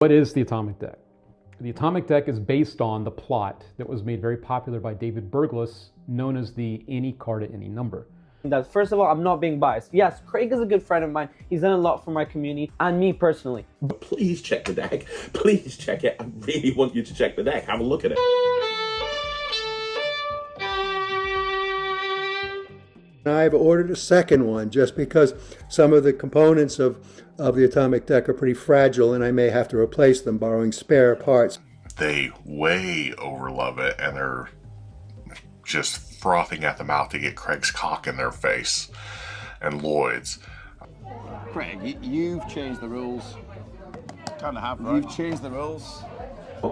What is the atomic deck? The atomic deck is based on the plot that was made very popular by David Berglas, known as the any card at any number. That first of all, I'm not being biased. Yes, Craig is a good friend of mine. He's done a lot for my community and me personally. Please check the deck. Please check it. I really want you to check the deck. Have a look at it. I've ordered a second one just because some of the components of the atomic deck are pretty fragile and I may have to replace them, borrowing spare parts. They way overlove it and they're just frothing at the mouth to get Craig's cock in their face and Lloyd's. Craig, you've changed the rules. Kind of have, right? You've changed the rules.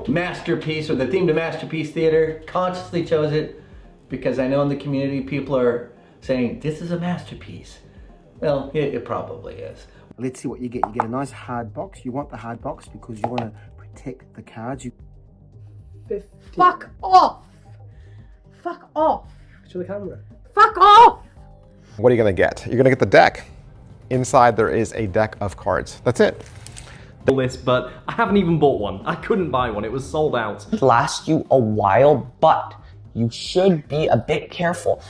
Masterpiece, or the theme to Masterpiece Theater, consciously chose it because I know in the community people are saying, this is a masterpiece. Well, it probably is. Let's see what you get. You get a nice hard box. You want the hard box because you want to protect the cards. 50. Fuck off! Fuck off! Show the camera. Fuck off! What are you going to get? You're going to get the deck. Inside there is a deck of cards. That's it. List, but I haven't even bought one. I couldn't buy one. It was sold out. It lasts you a while, but you should be a bit careful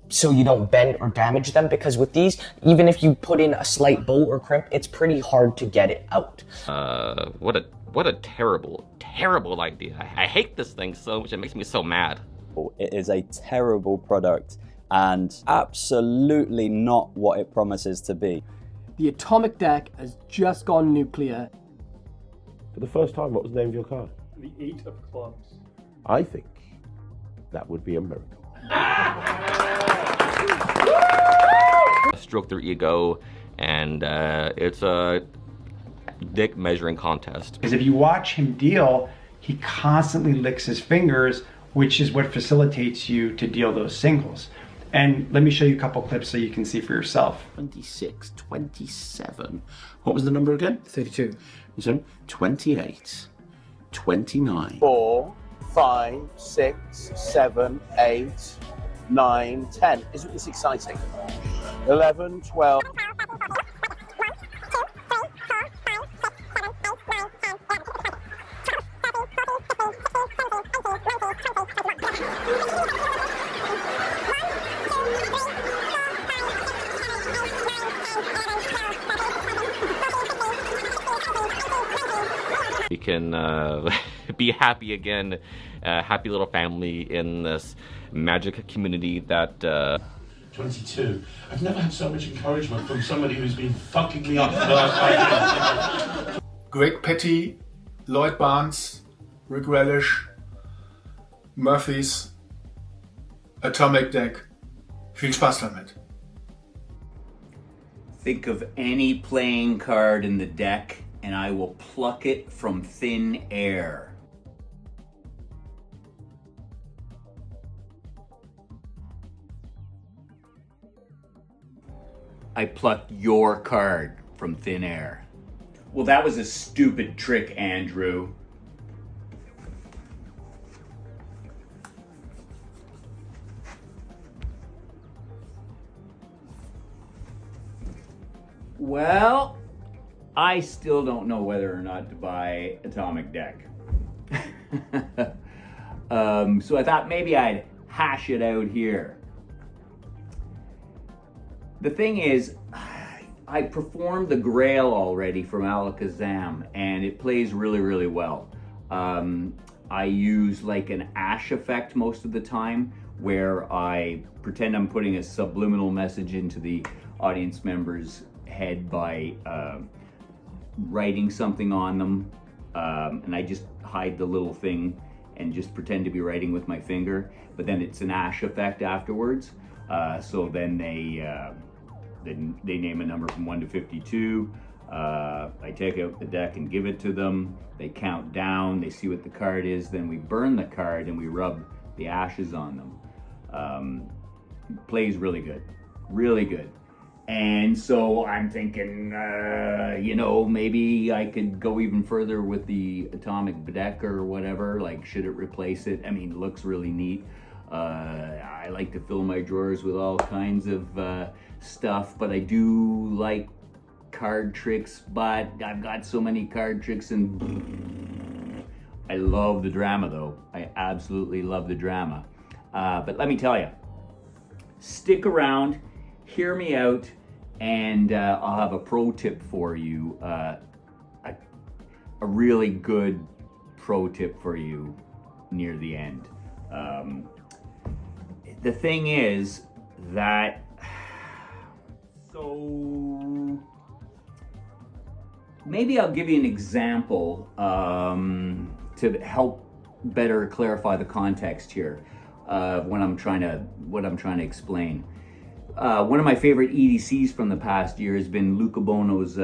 so you don't bend or damage them, because with these, even if you put in a slight bow or crimp, it's pretty hard to get it out. What a terrible idea. I hate this thing so much, it makes me so mad. It is a terrible product and absolutely not what it promises to be. The atomic deck has just gone nuclear. For the first time, what was the name of your card? The 8 of clubs. I think that would be a miracle. Stroke their ego, and it's a dick measuring contest. Because if you watch him deal, he constantly licks his fingers, which is what facilitates you to deal those singles. And let me show you a couple clips so you can see for yourself. 26, 27. What was the number again? 32. So 28, 29. 4, 5, 6, 7, 8, 9, 10. Isn't this exciting? 11, 12. We can be happy again, happy little family in this magic community that... 22. I've never had so much encouragement from somebody who's been fucking me up for the last 5 years. Greg Petty, Lloyd Barnes, Rick Relish, Murphy's Atomic Deck. Viel Spaß damit. Think of any playing card in the deck and I will pluck it from thin air. I plucked your card from thin air. Well, that was a stupid trick, Andrew. Well, I still don't know whether or not to buy Atomic Deck. So I thought maybe I'd hash it out here. The thing is, I performed the Grail already from Alakazam, and it plays really, really well. I use like an ash effect most of the time, where I pretend I'm putting a subliminal message into the audience member's head by writing something on them, and I just hide the little thing and just pretend to be writing with my finger, but then it's an ash effect afterwards. So then they name a number from 1 to 52. I take out the deck and give it to them. They count down, they see what the card is, then we burn the card and we rub the ashes on them. Plays really good, really good. And so I'm thinking, you know, maybe I could go even further with the Atomic Deck or whatever. Like, should it replace it? I mean, it looks really neat. I like to fill my drawers with all kinds of stuff, but I do like card tricks, but I've got so many card tricks and I love the drama though. I absolutely love the drama. But let me tell you, stick around, hear me out, and I'll have a pro tip for you. A really good pro tip for you near the end. The thing is that, so maybe I'll give you an example to help better clarify the context here of what I'm trying to explain. One of my favorite EDCs from the past year has been Luca Bono's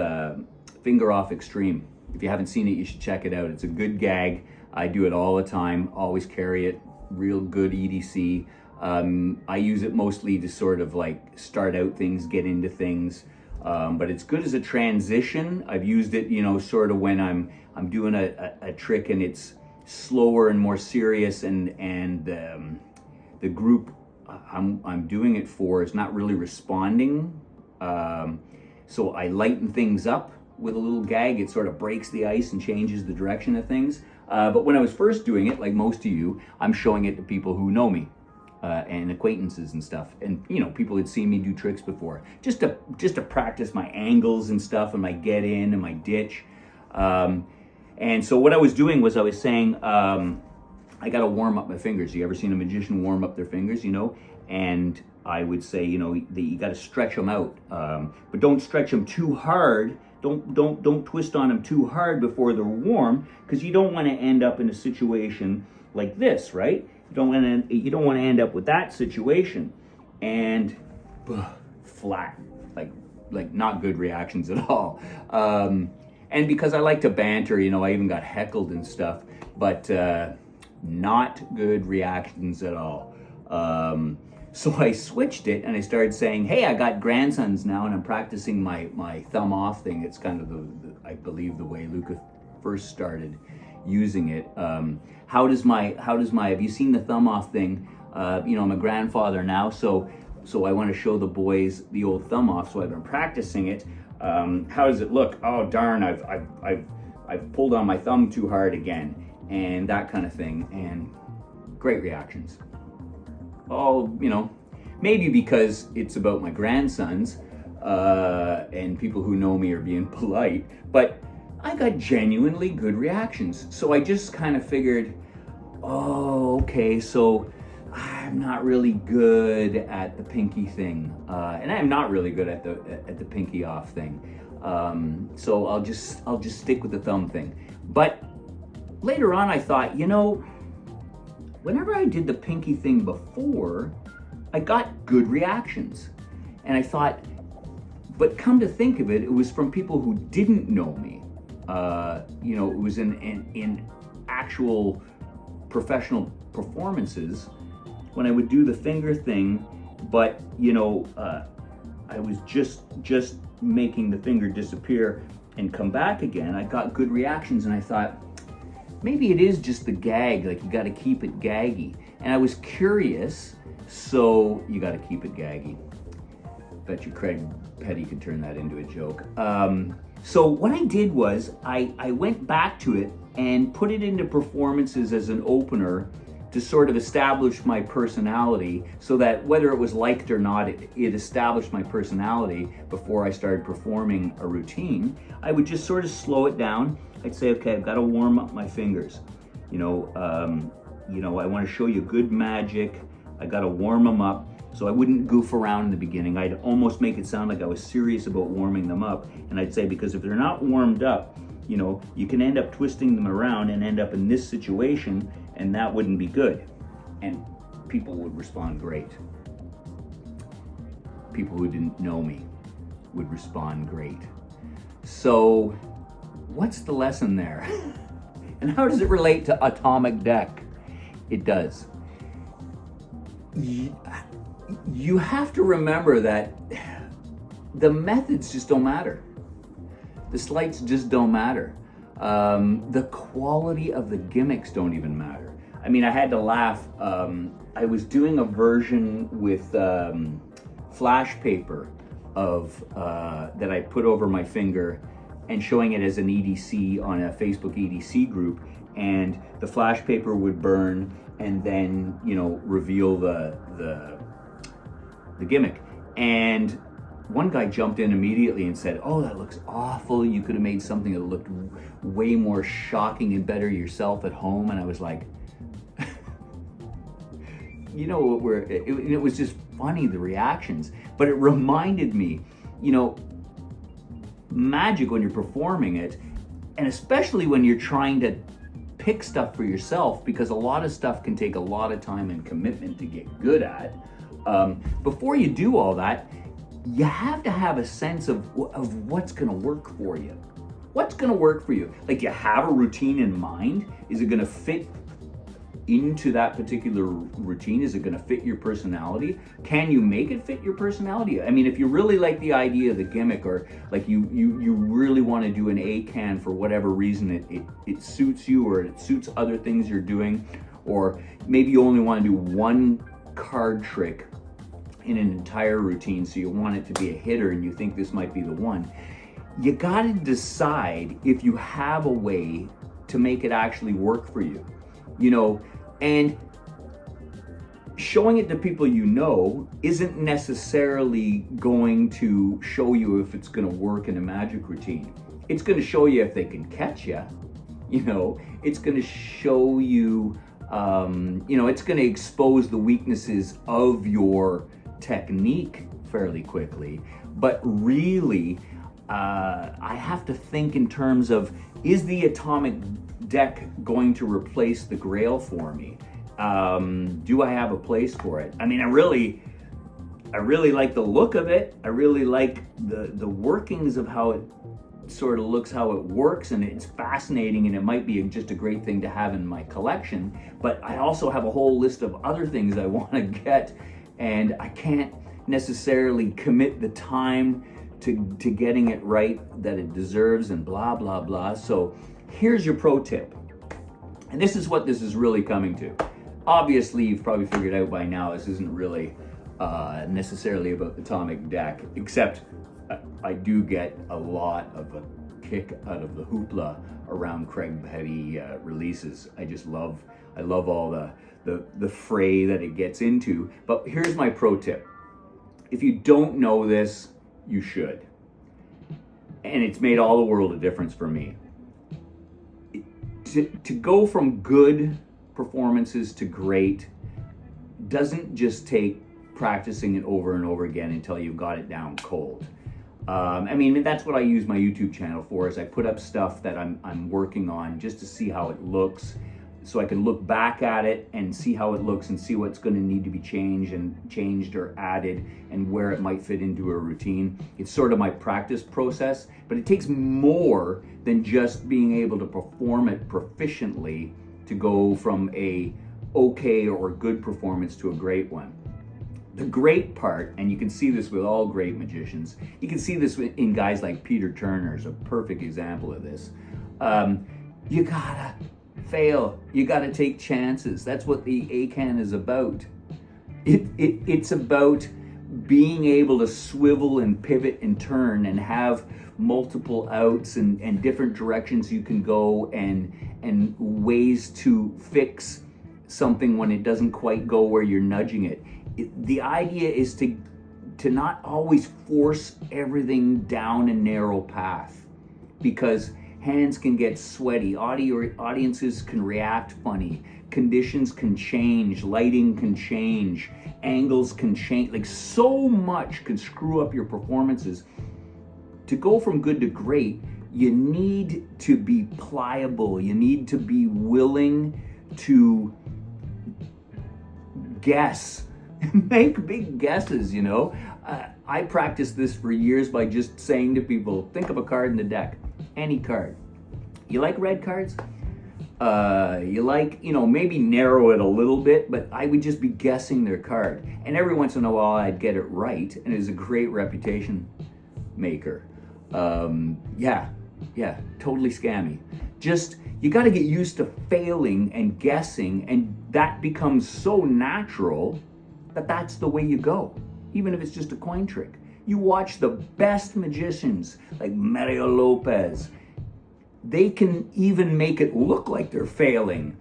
Finger Off Extreme. If you haven't seen it, you should check it out. It's a good gag. I do it all the time, always carry it, real good EDC. I use it mostly to sort of like start out things, get into things, but it's good as a transition. I've used it, sort of when I'm doing a trick and it's slower and more serious, and the group I'm doing it for is not really responding. So I lighten things up with a little gag. It sort of breaks the ice and changes the direction of things. But when I was first doing it, like most of you, I'm showing it to people who know me. And acquaintances and stuff, and people had seen me do tricks before, just to practice my angles and stuff, and my get in and my ditch. And so what I was doing was I was saying, I got to warm up my fingers. You ever seen a magician warm up their fingers? And I would say, you got to stretch them out, but don't stretch them too hard. Don't twist on them too hard before they're warm, because you don't want to end up in a situation like this, right? You don't want to end up with that situation, and flat, like not good reactions at all. And because I like to banter, I even got heckled and stuff, but not good reactions at all. So I switched it and I started saying, hey, I got grandsons now and I'm practicing my thumb off thing. It's kind of I believe the way Luca first started using it. How does my, have you seen the thumb off thing? I'm a grandfather now, so I want to show the boys the old thumb off, so I've been practicing it. How does it look? Oh darn, I've pulled on my thumb too hard again, and that kind of thing, and great reactions. Oh, maybe because it's about my grandsons, and people who know me are being polite, but I got genuinely good reactions. So I just kind of figured, oh, okay, so I'm not really good at the pinky thing, and I'm not really good at the pinky off thing. So I'll just stick with the thumb thing. But later on, I thought, whenever I did the pinky thing before, I got good reactions, and I thought, but come to think of it, it was from people who didn't know me. It was in actual professional performances when I would do the finger thing, but I was just making the finger disappear and come back again. I got good reactions, and I thought maybe it is just the gag, like you got to keep it gaggy. And I was curious, so you got to keep it gaggy. Bet you Craig Petty could turn that into a joke. So what I did was I went back to it and put it into performances as an opener to sort of establish my personality, so that whether it was liked or not, it established my personality before I started performing a routine. I would just sort of slow it down. I'd say, okay, I've got to warm up my fingers. I want to show you good magic. I got to warm them up. So I wouldn't goof around in the beginning. I'd almost make it sound like I was serious about warming them up. And I'd say, because if they're not warmed up, you can end up twisting them around and end up in this situation, and that wouldn't be good. And people would respond great. People who didn't know me would respond great. So what's the lesson there? And how does it relate to Atomic Deck? It does. You have to remember that the methods just don't matter. The sleights just don't matter. The quality of the gimmicks don't even matter. I mean, I had to laugh. I was doing a version with flash paper of that I put over my finger and showing it as an EDC on a Facebook EDC group, and the flash paper would burn and then, you know, reveal the gimmick. And one guy jumped in immediately and said, "Oh, that looks awful. You could have made something that looked way more shocking and better yourself at home." And I was like, you know, it was just funny, the reactions. But it reminded me, you know, magic when you're performing it, and especially when you're trying to pick stuff for yourself, because a lot of stuff can take a lot of time and commitment to get good at. Before you do all that, you have to have a sense of what's gonna work for you. What's gonna work for you? Like, you have a routine in mind. Is it gonna fit into that particular routine? Is it gonna fit your personality? Can you make it fit your personality? I mean, if you really like the idea of the gimmick, or like you really wanna do an A-can for whatever reason, it suits you, or it suits other things you're doing, or maybe you only wanna do one card trick in an entire routine, so you want it to be a hitter and you think this might be the one. You gotta decide if you have a way to make it actually work for you, you know, and showing it to people you know isn't necessarily going to show you if it's gonna work in a magic routine. It's gonna show you if they can catch you, you know, it's gonna show you, you know, it's gonna expose the weaknesses of your technique fairly quickly. But really, I have to think in terms of, is the atomic deck going to replace the Grail for me? Do I have a place for it? I mean, I really like the look of it. I really like the workings of how it sort of looks, how it works, and it's fascinating, and it might be just a great thing to have in my collection. But I also have a whole list of other things I want to get, and I can't necessarily commit the time to getting it right that it deserves, and blah, blah, blah. So here's your pro tip. And this is what this is really coming to. Obviously, you've probably figured out by now, this isn't really necessarily about the atomic deck, except I do get a lot of a kick out of the hoopla around Craig Petty releases. I love all the fray that it gets into. But here's my pro tip. If you don't know this, you should. And it's made all the world of difference for me. To go from good performances to great doesn't just take practicing it over and over again until you've got it down cold. I mean, that's what I use my YouTube channel for, is I put up stuff that I'm working on just to see how it looks, so I can look back at it and see how it looks and see what's going to need to be changed or added, and where it might fit into a routine. It's sort of my practice process, but it takes more than just being able to perform it proficiently to go from a okay or good performance to a great one. The great part, and you can see this with all great magicians, you can see this in guys like Peter Turner is a perfect example of this. You gotta fail. You gotta take chances. That's what the A-can is about. It's about being able to swivel and pivot and turn and have multiple outs and different directions you can go, and ways to fix something when it doesn't quite go where you're nudging it. The idea is to not always force everything down a narrow path, because hands can get sweaty, audiences can react funny, conditions can change, lighting can change, angles can change, like so much can screw up your performances. To go from good to great, you need to be pliable, you need to be willing to guess, make big guesses, you know. I practiced this for years by just saying to people, think of a card in the deck, any card. You like red cards? You like, you know, maybe narrow it a little bit, but I would just be guessing their card. And every once in a while I'd get it right, and it was a great reputation maker. Yeah, totally scammy. Just, you got to get used to failing and guessing, and that becomes so natural that that's the way you go, even if it's just a coin trick. You watch the best magicians like Mario Lopez. They can even make it look like they're failing.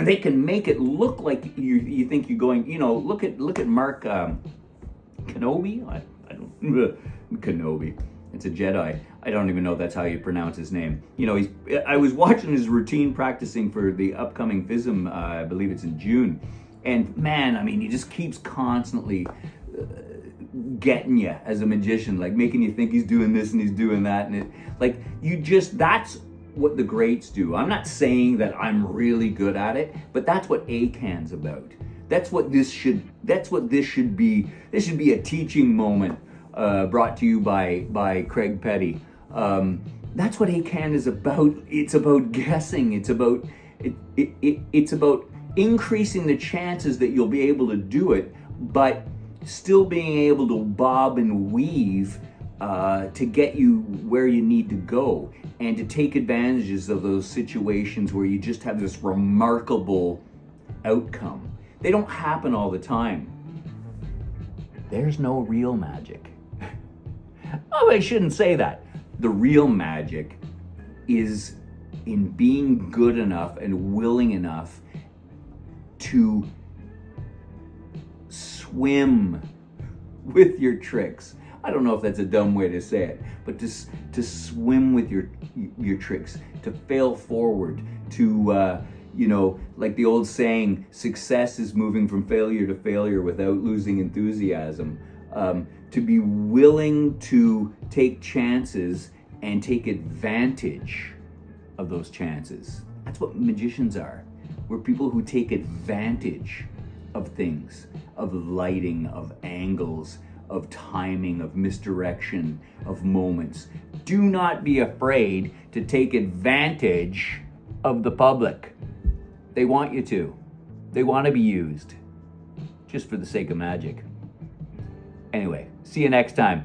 They can make it look like you think you're going, you know, look at Mark Kenobi? I don't Kenobi. It's a Jedi. I don't even know if that's how you pronounce his name. You know, I was watching his routine practicing for the upcoming FISM, I believe it's in June. And man, I mean, he just keeps constantly getting you as a magician, like making you think he's doing this and he's doing that. And that's what the greats do. I'm not saying that I'm really good at it, but that's what ACAN's about. That's what this should be. This should be a teaching moment brought to you by Craig Petty. That's what ACAN is about. It's about guessing. It's about increasing the chances that you'll be able to do it, but still being able to bob and weave to get you where you need to go, and to take advantages of those situations where you just have this remarkable outcome. They don't happen all the time. There's no real magic. Oh, I shouldn't say that. The real magic is in being good enough and willing enough to swim with your tricks. I don't know if that's a dumb way to say it, but to swim with your tricks, to fail forward, to you know, like the old saying, success is moving from failure to failure without losing enthusiasm. To be willing to take chances and take advantage of those chances. That's what magicians are. We're people who take advantage of things, of lighting, of angles, of timing, of misdirection, of moments. Do not be afraid to take advantage of the public. They want you to. They want to be used, just for the sake of magic. Anyway, see you next time.